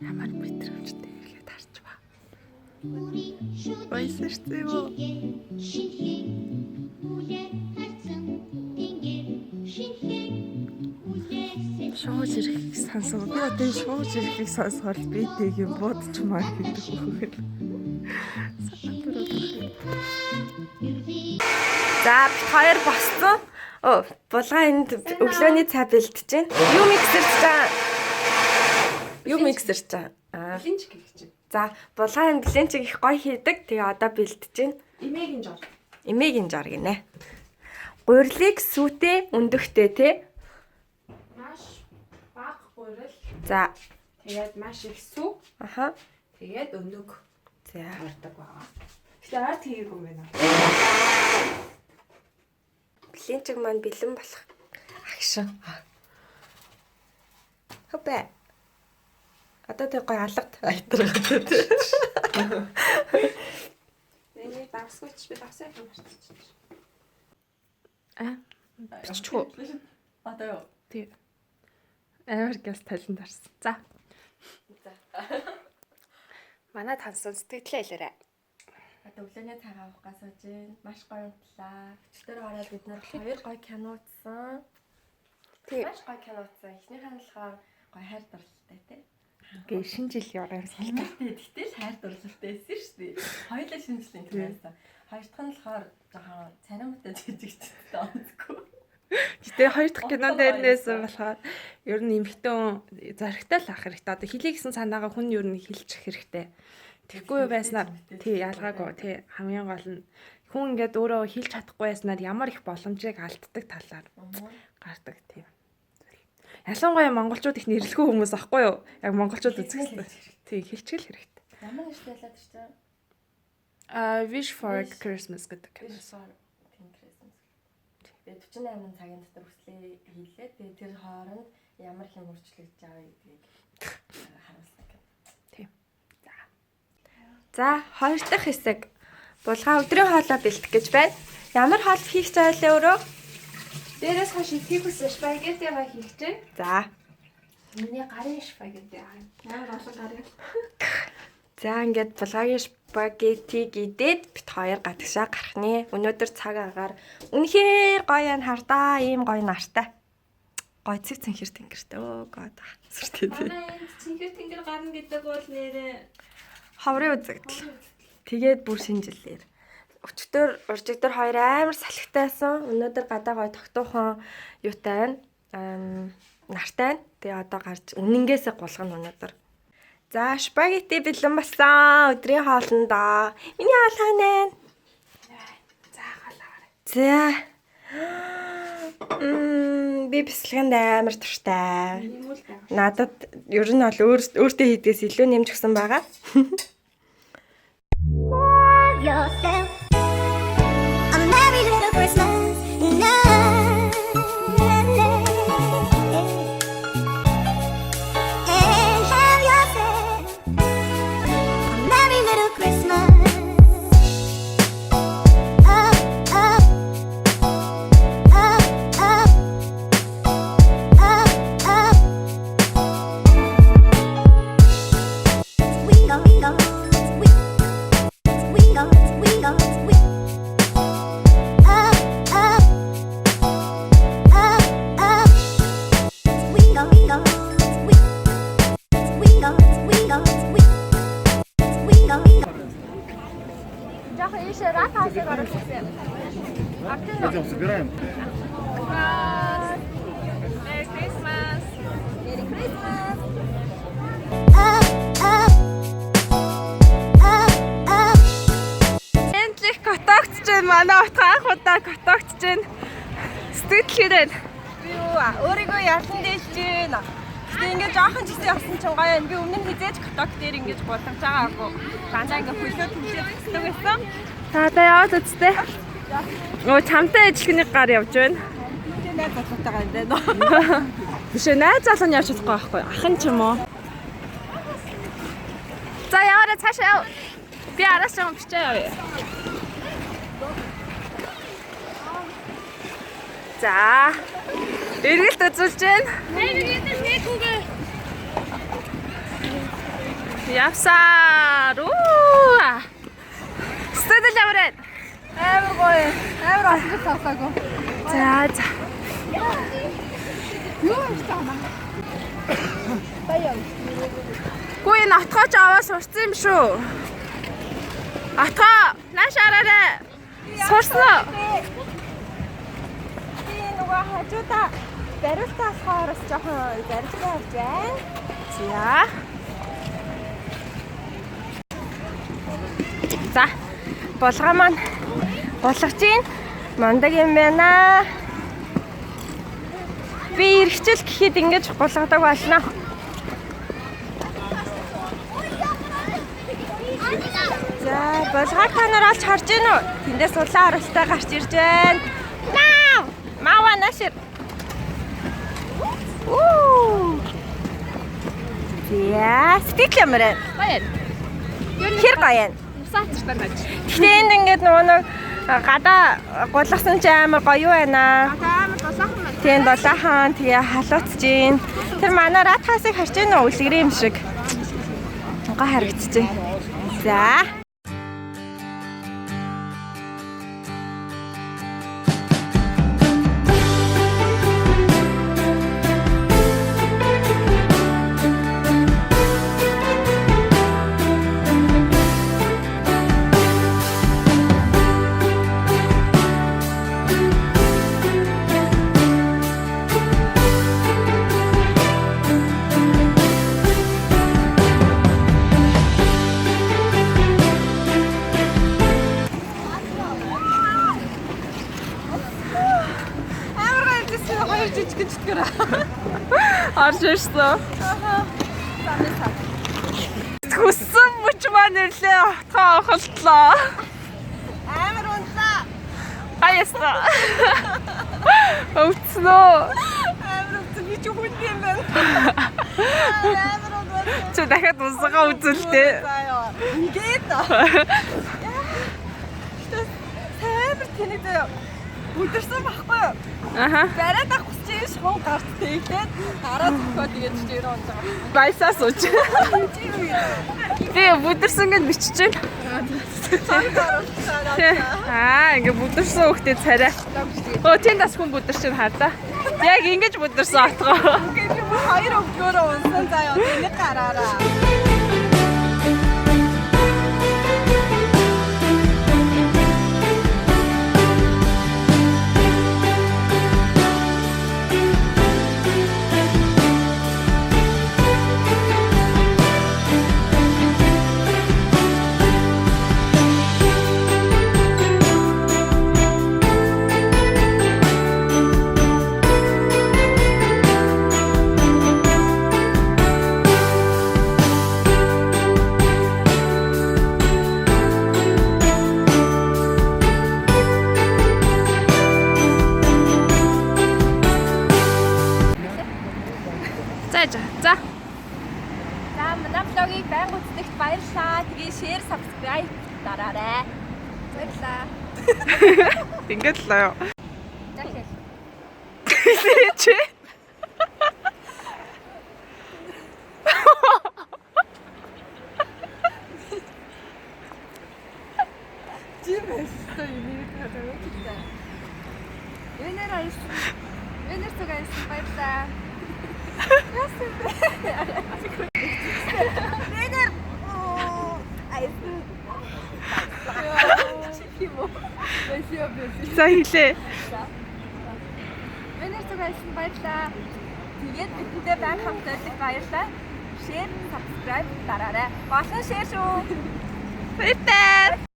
Ямар мэдрэмжтэй хэлээд харж ба. Баясартай юу? Шууж ирэх сонсоо. Би одоо шууж ирэхийг сонсохоор би тийг юм бодчмаар гэдэг хөхөр. За бид хоёр босцсон. Булгаа энд өглөөний цай бэлдэж байна. Юу миксерч чаа? Юу миксерч чаа? Блинчик гэх чинь. За булгаа энэ блинчик их гоё хийдэг. Тэгээ одоо бэлдэж байна. Эмээгийн жор. Эмээгийн жор гинэ. Гурилыг сүтээ өндөхтэй те. Маш бага гурил. За Тэгээд маш их сүв. аха. Тэгээд өнөг. За Хардаг байгаа. Гэтэ арт хийгээгүй юм байна. блинчик маань бэлэн болох. Агшин. Хопе. Одоо тэг гоё алгад айтраад. Энийг давсгүйч би давсаа юм марцчих. Биччихв. Одоо юу? Тий. Амар газ талент тарсан. За. Манай тансан сэтгэлээ хэлээрэй. Одоо өглөөний цагаан авахгаас сууж байна. Маш гоё унтлаа. Өчтөр ороод бид нар хоёр гоё кино үзсэн. Тий. Маш гоё кино үзсэн. Эхнийх нь болохоор гоё хайр дурлалтай тий. Гээ шинэ жилийн орой салтай. Тэгтэл хайр дурлалтай байсан шүү дээ. Хоёулаа шинэ жилийн кино байсан. Хоёр дахь нь болохоор жоохон царимтай жижигчтэй онцгүй. Гэтэ хоёр дахь кинон дээрнээс болохоор ер нь эмхтэн зоригтой л ах хэрэгтэй. Одоо хэлий гэсэн санаагаа хүн ер нь хэлчих хэрэгтэй. Тэгхгүй байснаар тий ялгаагүй тий хамгийн гол нь хүн ингээд өөрөө хэлж чадахгүй байснаар ямар их боломжийг алддаг талаар гардаг тийм. Ялангуяа монголчууд их нэрлэхүү хүмүүс ахгүй юу? Яг монголчууд үзэхсэн. Тий хэлчихэл хэрэгтэй. Ямар нэртэй ялаад ирсэн? Wish for Christmas гэдэг. Wish for Christmas. Тэгээд 48 цагийн дотор хүслээ хийлээ. Тэгээд тэр хооронд ямар хэм өөрчлөгдөж байгаа гэдгийг харуулсан гэх. Тийм. За, хоёр дахь хэсэг. Булгаа өдрийн хоолой бэлтгэх гэж байна. Ямар хоол хийх зайлээ өөрөө? Дээрээс хойш хийх хүссэн спагеттигаа хийх чинь. За. Миний гарын спагетти аа. Ямар олон гарын. За, ингээд булгагийн спагеттиг идээд бит хоёр гадагшаа гарах нэ. Өнөөдөр цаг агаар үнэхээр гоё юм хардаа. Ийм гоё нартай. Гоё цэг цэнхэр тэнгэртэй. Өө гоод. Сүртэй тий. Манай энд цэнхэр тэнгэр гарна гэдэг бол нэрээ Ховрын үзэгдэл. Тэгээд бүр шинжилээр. Өчтөр уржигдэр хоёр амар салхитайсан. Өнөөдөр гадаа гоё тогтуухан юутай байна. Нартай. Тэгээ одоо гарч үнэнгээсээ гулгана өнөөдөр. За, спагетти бэлэн болсон. Өдрийн хоолндоо. Миний хоол хаана вэ? за халаарай. За. Би бэлтгэнд амар туртай. Нэмүүл байгаа. Надад ер нь бол өөртөө хийдгээс илүү нэмж өгсөн байгаа. Yourself a merry little Christmas night. And have yourself a merry little Christmas. Up, up, up, up, up, up. We go, we go, we go, we go, we up, up, up, up. We go, we go, we go, we go, we go, we go. Жах ийшээ ратасыг оруулсан. Пойдем, собираем. Merry Christmas. Merry Christmas. Up, up, up, up. Энтлих готогдож байна. Манай утга анх удаа готогдож байна. Сэтгэл байна. Би өөрийгөө ялан дээлж байна. Гэтэ ингээд жоохон ч гэсэн явсан чинь гоё юм. Би өмнө нь хизээж коток дээр ингэж гулгаж байгаагүй. Дандаа ингээд хөлөө төлөж хэвдэг байсан. Та одоо яваад үзтээ. Өө чамтай ажиллахны гар явж байна. Би найз залуутайгаа юм байна. Биш ээ, найз залуу нь явж чадахгүй байхгүй. Ахын ч юм уу. За яваарай цаашаа яв. Би араас жоохон бичээ явъя. За. Эргэлт үзүүлж байна. Явсаар. Студент ямар байна? Амар гоё. Амар олон тавсаагүй. За за. Гүй энэ отгооч аваа сурцсан юм шүү. Отгоо, нааш араарай. Сурсан. Би нөгөө хажуудаа бариултаас хоороос жоохон зарилгаа авч байна. За. За. Булгаа маань болгож гин. Мандаг юм байна. Би эргэжэл гэхэд ингэж булгадаг болно. За, булгааг та нар олж харж гин үү? Тэндээс улаан харалтай гарч ирж байна. Мава нашир. Я, стик ямар байна? Гоё. Хэр гоё юм? Саатартай байж. Гэхдээ энд ингээд нөгөө нэг гадаа гулгасан ч амар гоё байна. Амар дулаахан байна. Тийм дулаахан тэгээ халууцж гин. Тэр манай ратхасыг харж байна уу? Үлгэрийн юм шиг. Гоо харагдаж байна. За. Амар гоё гэсэн хоёр жижиг читгэр. Орж ирсэн. Замын сар. Хүссэн мөч маань ирлээ. Отгоо охолтлоо. Амар унтаа. Аяста. Өвцнөө. Амар унтаа би ч хүн юм байна. Амар унтаа. Чи дахиад усгаа үзүүлтээ. Ингээд. Амар тэнэг заяа. Бүдэрсэн байхгүй юу? Аха. Бариад авах гэж чинь шуун гарт тэгээд хараад өгөхөө тэгээд чир онж байгаа. Баясаа сууч. Би бүдэрсэнгэн бичиж байна. Ингээ бүдэрсэн хөхтэй царай. Өө тийм бас хүн бүдэрчин хардаа. Яг ингэж бүдэрсэн отгоо. Ингээд юм хоёр өгөөрөө унсан заяа тэнийг гараараа. За. За манай блогийг байнга үздэхт баярлалаа. Тэгээ share, subscribe дараарай. Баярлалаа. Ингээд л аа. Дахиад. Чи. Жимэстэй юм хэлээ. Венер тугаас баярлалаа. Венер. Айсан. За хэлээ. Венер тугаас баярлалаа. Тэгээд бидэндээ баян хамт байдаг баярлалаа. Share, subscribe дараарай. Болон share шүү. Баярлалаа.